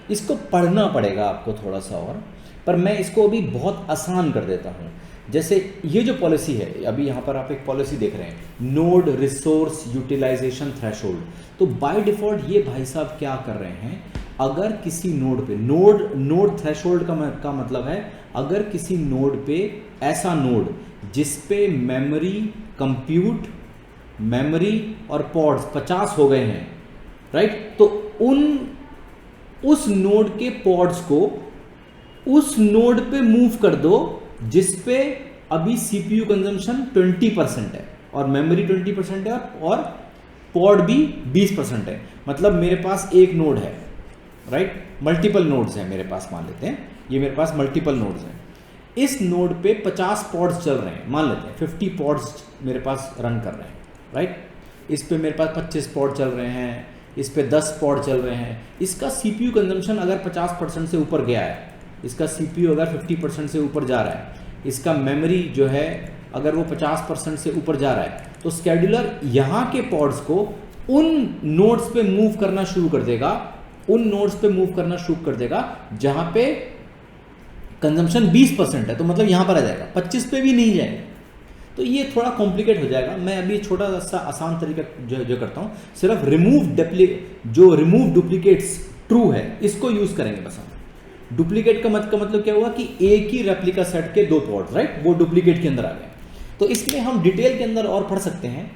इसको पढ़ना पड़ेगा आपको थोड़ा सा और, पर मैं इसको अभी बहुत आसान कर देता हूँ। जैसे ये जो पॉलिसी है, अभी यहाँ पर आप एक पॉलिसी देख रहे हैं, नोड रिसोर्स यूटिलाइजेशन थ्रेशोल्ड। तो बाय डिफ़ॉल्ट ये भाई साहब क्या कर रहे हैं, अगर किसी नोड पे नोड थ्रेशोल्ड का मतलब है अगर किसी नोड पे ऐसा नोड जिस पे मेमोरी, कंप्यूट, मेमोरी और पॉड्स 50 हो गए हैं, राइट, तो उस नोड के पॉड्स को उस नोड पे मूव कर दो जिस पे अभी सीपीयू कंजम्पशन 20% है और मेमोरी 20% है और पॉड भी 20% है। मतलब मेरे पास एक नोड है, राइट, मल्टीपल नोड्स हैं मेरे पास, मान लेते हैं ये मेरे पास मल्टीपल नोड्स हैं। इस नोड पे 50 पॉड्स चल रहे हैं, मान लेते हैं 50 पॉड्स मेरे पास रन कर रहे हैं, राइट। इस पे मेरे पास 25 पॉड चल रहे हैं, इस पे 10 पॉड चल रहे हैं। इसका सीपीयू कंजम्पशन अगर 50% से ऊपर गया है, इसका सीपीयू अगर 50% से ऊपर जा रहा है, इसका मेमोरी जो है अगर वो 50% से ऊपर जा रहा है, तो स्केड्यूलर यहाँ के पॉड्स को उन नोड्स पे मूव करना शुरू कर देगा, जहाँ पे कंजम्पशन 20% है। तो मतलब यहाँ पर आ जाएगा, 25 पे भी नहीं जाएगा। तो ये थोड़ा कॉम्प्लिकेट हो जाएगा। मैं अभी छोटा सा आसान तरीका जो करता हूँ, सिर्फ रिमूव डुप्लीकेट्स ट्रू है इसको यूज करेंगे बस हम। डुप्लीकेट का मतलब क्या हुआ कि एक ही रेप्लिका सेट के 2 पॉड, राइट, वो डुप्लीकेट के अंदर आ गए। तो इसमें हम डिटेल के अंदर और पढ़ सकते हैं,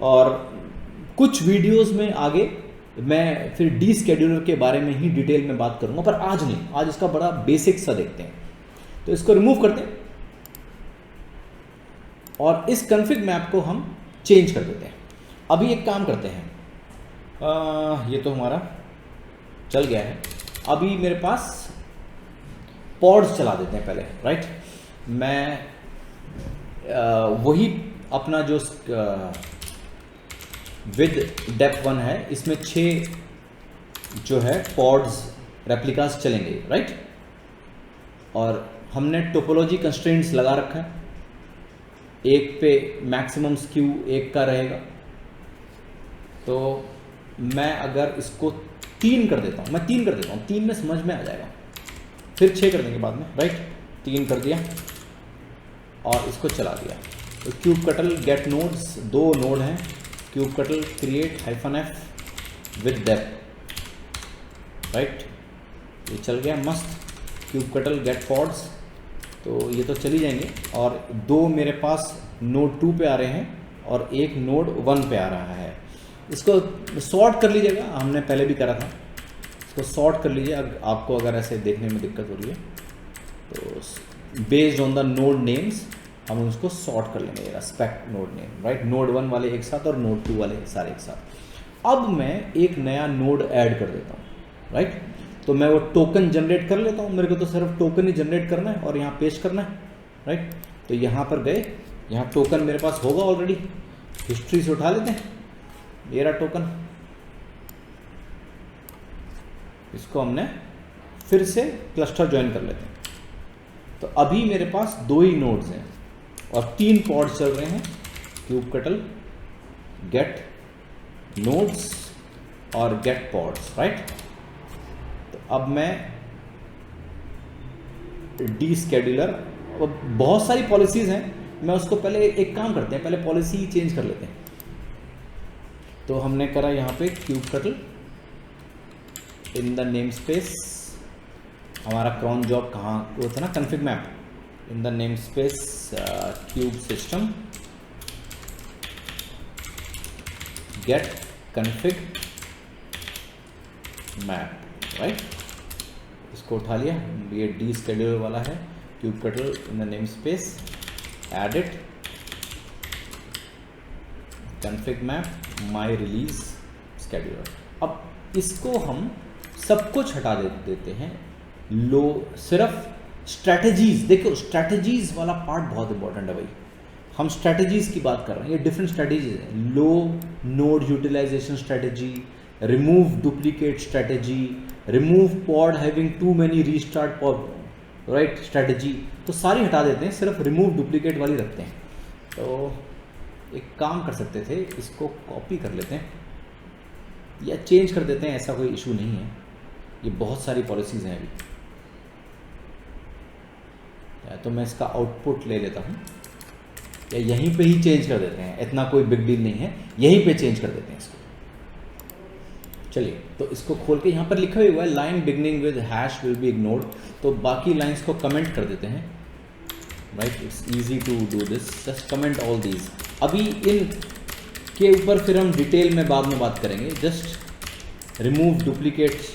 और कुछ वीडियोस में आगे मैं फिर डी स्केड्यूलर के बारे में ही डिटेल में बात करूंगा, पर आज नहीं, आज इसका बड़ा बेसिक सा देखते हैं। तो इसको रिमूव करते हैं और इस कन्फिग मैप को हम चेंज कर देते हैं। अभी एक काम करते हैं, ये तो हमारा चल गया है। अभी मेरे पास पॉड्स चला देते हैं पहले, राइट। मैं वही अपना जो विद डेप्थ 1 है, इसमें 6 जो है पॉड्स रेप्लिकास चलेंगे, राइट। और हमने टोपोलॉजी कंस्ट्रेंट्स लगा रखा है, एक पे मैक्सिमम स्क्यू 1 का रहेगा। तो मैं अगर इसको 3 कर देता हूँ, मैं 3 कर देता हूँ, 3 में समझ में आ जाएगा, फिर 6 कर देंगे बाद में, राइट। 3 कर दिया और इसको चला दिया। तो kubectl गेट नोड्स, 2 नोड हैं, kubectl create -f with depth, right, ये चल गया मस्त। kubectl गेट पॉड्स, तो ये तो चली जाएंगे। और 2 मेरे पास नोड 2 पे आ रहे हैं और एक नोड 1 पे आ रहा है। इसको सॉर्ट कर लीजिएगा, हमने पहले भी करा था, इसको सॉर्ट कर लीजिए। आपको अगर ऐसे देखने में दिक्कत हो रही है तो based on the node names हम उसको सॉर्ट कर लेंगे, respect node name, right. Node 1 वाले एक साथ और नोड 2 वाले सारे एक साथ। अब मैं एक नया नोड ऐड कर देता हूँ, राइट। तो मैं वो टोकन जनरेट कर लेता हूँ, मेरे को तो सिर्फ टोकन ही जनरेट करना है और यहाँ पेस्ट करना है, राइट। तो यहाँ पर गए, यहाँ टोकन मेरे पास होगा ऑलरेडी, हिस्ट्री से उठा लेते हैं, ये रहा टोकन। इसको हमने फिर से क्लस्टर ज्वाइन कर लेते हैं। तो अभी मेरे पास 2 ही नोड्स हैं और 3 पॉड्स चल रहे हैं, kubectl गेट नोड्स और गेट पॉड्स, राइट। तो अब मैं डी स्केड्यूलर, बहुत सारी पॉलिसीज हैं, मैं उसको पहले एक काम करते हैं, पहले पॉलिसी चेंज कर लेते हैं। तो हमने करा यहाँ पे kubectl in the namespace, हमारा क्रॉन जॉब कहाँ वो था ना, config map, in the namespace kube system get config map, right. इसको उठा लिया, ये डी स्केड्यूलर वाला है, kubectl in the namespace edit config map my release scheduler. अब इसको हम सब कुछ हटा देते हैं, सिर्फ स्ट्रैटेजीज, देखो स्ट्रैटेजीज वाला पार्ट बहुत इंपॉर्टेंट है भाई। हम स्ट्रैटेजीज की बात कर रहे हैं, ये डिफरेंट स्ट्रैटेजीज हैं। Low node utilisation strategy, remove duplicate strategy, remove pod having too many restart pod, right strategy. तो सारी हटा देते हैं, सिर्फ रिमूव डुप्लीकेट वाली रखते हैं। तो एक काम कर सकते थे, इसको कॉपी कर लेते हैं या चेंज कर देते हैं, ऐसा कोई इशू नहीं है। ये बहुत सारी पॉलिसीज़ हैं अभी, तो मैं इसका आउटपुट ले लेता हूँ या यहीं पे ही चेंज कर देते हैं, इतना कोई बिग डील नहीं है, यहीं पे चेंज कर देते हैं इसको। चलिए तो इसको खोल के यहाँ पर लिखा हुआ है line beginning with hash will be ignored, तो बाकी लाइंस को कमेंट कर देते हैं, right. It's easy to do this, just comment all these. अभी इन के ऊपर फिर हम डिटेल में बाद में बात करेंगे। जस्ट रिमूव डुप्लीकेट्स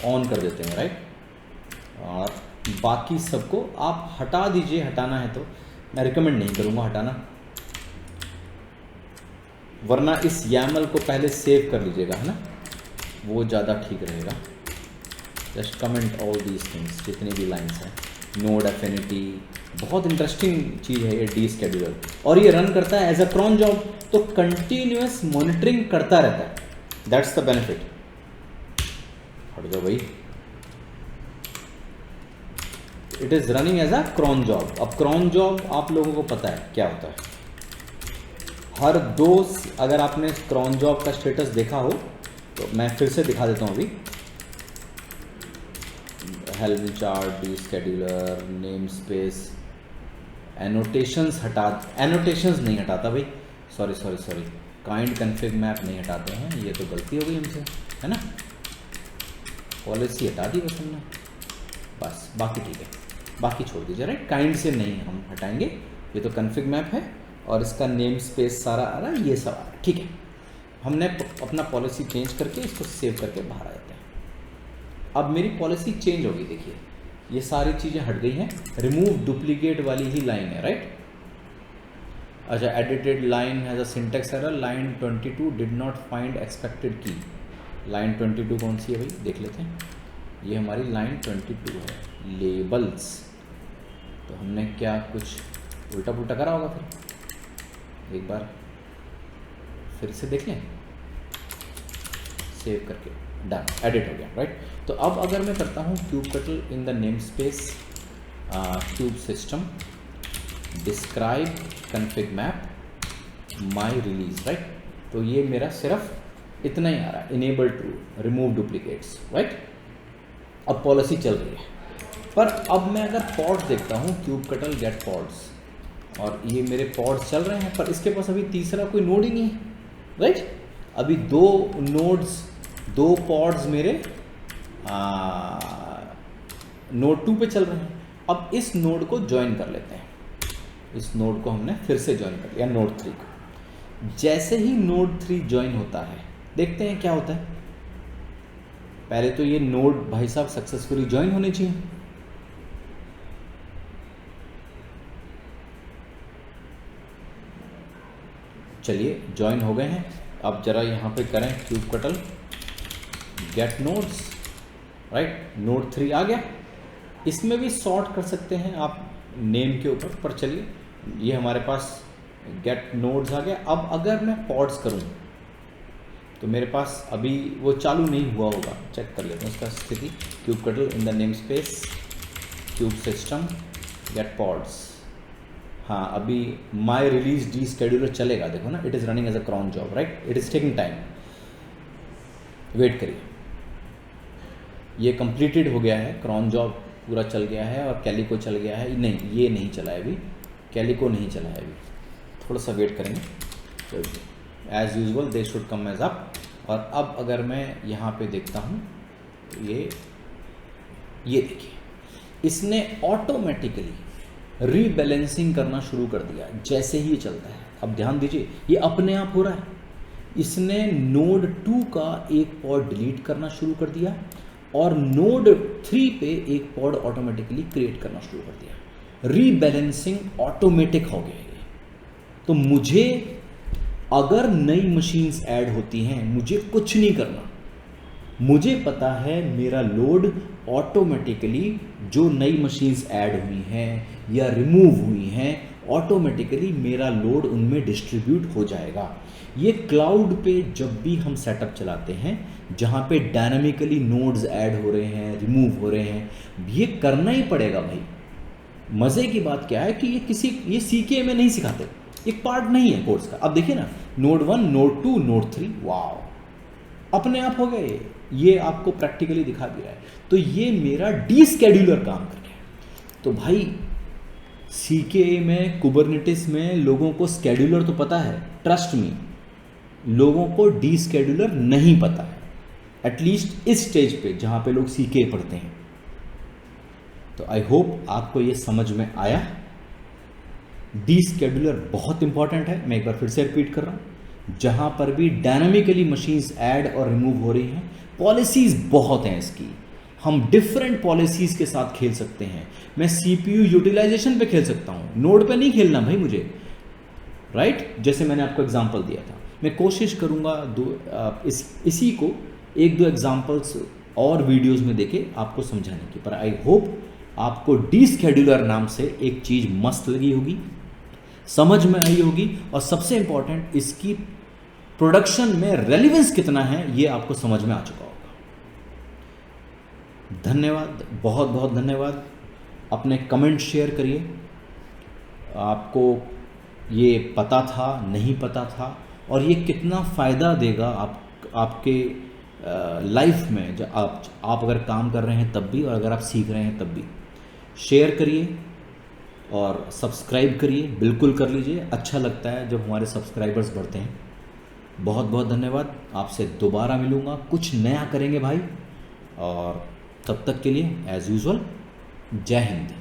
ऑन कर देते हैं, राइट। और बाकी सबको आप हटा दीजिए, हटाना है तो मैं रिकमेंड नहीं करूँगा हटाना, वरना इस YAML को पहले सेव कर लीजिएगा, है ना, वो ज़्यादा ठीक रहेगा। Just comment all these things, जितनी भी लाइंस हैं। नोड एफिनिटी बहुत इंटरेस्टिंग चीज़ है ये डी स्केड्यूलर, और ये रन करता है एज अ क्रॉन जॉब, तो कंटिन्यूस मॉनिटरिंग करता रहता है, दैट्स द बेनिफिट। हट जाओ भाई, it is running as a cron job. अब क्रॉन जॉब आप लोगों को पता है क्या होता है। हर दो, अगर आपने क्रॉन जॉब का स्टेटस देखा हो तो मैं फिर से दिखा देता हूँ अभी। Help chart, D scheduler, name space, annotations हटा, एनोटेशंस नहीं हटाता भाई, sorry sorry sorry, kind config map नहीं हटाते हैं, ये तो गलती हो गई हमसे, है ना। पॉलिसी हटा दी बस हमने, बस बाकी ठीक है, बाकी छोड़ दीजिए, राइट। काइंड से नहीं हम हटाएंगे, ये तो कन्फिग मैप है और इसका नेम स्पेस सारा आ रहा है, ये सब आ रहा है, ठीक है। हमने अपना पॉलिसी चेंज करके इसको सेव करके बाहर आ जाते हैं। अब मेरी पॉलिसी चेंज होगी, देखिए ये सारी चीज़ें हट गई हैं, रिमूव डुप्लीकेट वाली ही लाइन है, राइट। अच्छा, edited line has a syntax error, line 22 did not find expected key. Line 22 कौन सी है भाई, देख लेते हैं। ये हमारी लाइन 22 है, लेबल्स। तो हमने क्या कुछ उल्टा पुल्टा करा होगा, फिर एक बार फिर से देख लें, सेव करके डन, एडिट हो गया, राइट। तो अब अगर मैं करता हूँ kubectl in the namespace kube system describe config map my release, right. तो ये मेरा सिर्फ इतना ही आ रहा है, enable to remove duplicates, right. अब पॉलिसी चल रही है, पर अब मैं अगर पॉड्स देखता हूँ, क्यूबकटल गेट पॉड्स, और ये मेरे पॉड्स चल रहे हैं, पर इसके पास अभी तीसरा कोई नोड ही नहीं है, राइट। अभी दो नोड्स, दो पॉड्स मेरे नोड 2 पे चल रहे हैं। अब इस नोड को ज्वाइन कर लेते हैं, इस नोड को हमने फिर से ज्वाइन कर लिया, नोड 3 को। जैसे ही नोड 3 ज्वाइन होता है, देखते हैं क्या होता है। पहले तो ये नोड भाई साहब सक्सेसफुली ज्वाइन होने चाहिए, चलिए ज्वाइन हो गए हैं। अब जरा यहाँ पे करें क्यूबकटल गेट नोड्स, राइट। नोड 3 आ गया, इसमें भी सॉर्ट कर सकते हैं आप नेम के ऊपर, पर चलिए ये हमारे पास गेट नोड्स आ गया। अब अगर मैं पॉड्स करूँ तो मेरे पास अभी वो चालू नहीं हुआ होगा, चेक कर लेते हैं उसका स्थिति। Kubectl in the namespace kube system get pods, हाँ अभी माई रिलीज डी स्केड्यूलर चलेगा, देखो ना, it is running as a cron job, right. It is taking time, wait करिए। ये कंप्लीटेड हो गया है, क्रॉन जॉब पूरा चल गया है, और कैलिको चल गया है, नहीं ये नहीं चला है अभी, कैलिको नहीं चला है अभी, थोड़ा सा वेट करेंगे। तो as usual they should come as up. और अब अगर मैं यहाँ पे देखता हूँ, ये देखिए इसने ऑटोमेटिकली रीबैलेंसिंग करना शुरू कर दिया जैसे ही ये चलता है। अब ध्यान दीजिए, ये अपने आप हो रहा है। इसने नोड 2 का एक पॉड डिलीट करना शुरू कर दिया और नोड 3 पे एक पॉड ऑटोमेटिकली क्रिएट करना शुरू कर दिया। रीबैलेंसिंग ऑटोमेटिक हो गया ये। तो मुझे अगर नई मशीन्स ऐड होती हैं, मुझे कुछ नहीं करना, मुझे पता है मेरा लोड ऑटोमेटिकली जो नई मशीन्स ऐड हुई हैं या रिमूव हुई हैं, ऑटोमेटिकली मेरा लोड उनमें डिस्ट्रीब्यूट हो जाएगा। ये क्लाउड पे जब भी हम सेटअप चलाते हैं जहाँ पे डायनामिकली नोड्स ऐड हो रहे हैं, रिमूव हो रहे हैं, ये करना ही पड़ेगा भाई। मज़े की बात क्या है कि ये सीके में नहीं सिखाते, एक पार्ट नहीं है कोर्स का। अब देखिए ना, नोड 1, नोड 2, नोड 3, वाओ, अपने आप हो गए। ये आपको प्रैक्टिकली दिखा दिया है। तो ये मेरा डी स्केड्यूलर काम कर रहा है। तो भाई सीके में, कुबरनेटिस में लोगों को स्केड्यूलर तो पता है, ट्रस्ट मी, लोगों को डी स्केड्यूलर नहीं पता है, एटलीस्ट इस स्टेज पे जहाँ पे लोग सीके पढ़ते हैं। तो आई होप आपको ये समझ में आया। डी स्केड्यूलर बहुत इंपॉर्टेंट है, मैं एक बार फिर से रिपीट कर रहा हूँ। जहाँ पर भी डायनामिकली मशीन्स ऐड और रिमूव हो रही हैं, पॉलिसीज़ बहुत हैं इसकी, हम डिफरेंट पॉलिसीज़ के साथ खेल सकते हैं। मैं सीपीयू यूटिलाइजेशन पे खेल सकता हूँ, नोड पे नहीं खेलना भाई मुझे, राइट? जैसे मैंने आपको एग्जांपल दिया था, मैं कोशिश करूँगा इसी को 1-2 एग्जांपल्स और वीडियोस में देके आपको समझाने की। पर आई होप आपको डी स्केड्यूलर नाम से एक चीज़ मस्त लगी होगी, समझ में आई होगी, और सबसे इंपॉर्टेंट इसकी प्रोडक्शन में रेलिवेंस कितना है ये आपको समझ में आ चुका होगा। धन्यवाद, बहुत बहुत धन्यवाद। अपने कमेंट शेयर करिए, आपको ये पता था, नहीं पता था, और ये कितना फ़ायदा देगा आपके लाइफ में, जब आप अगर काम कर रहे हैं तब भी, और अगर आप सीख रहे हैं तब भी। शेयर करिए और सब्सक्राइब करिए, बिल्कुल कर लीजिए, अच्छा लगता है जब हमारे सब्सक्राइबर्स बढ़ते हैं। बहुत बहुत धन्यवाद। आपसे दोबारा मिलूँगा, कुछ नया करेंगे भाई, और तब तक के लिए एज़ यूजुअल जय हिंद।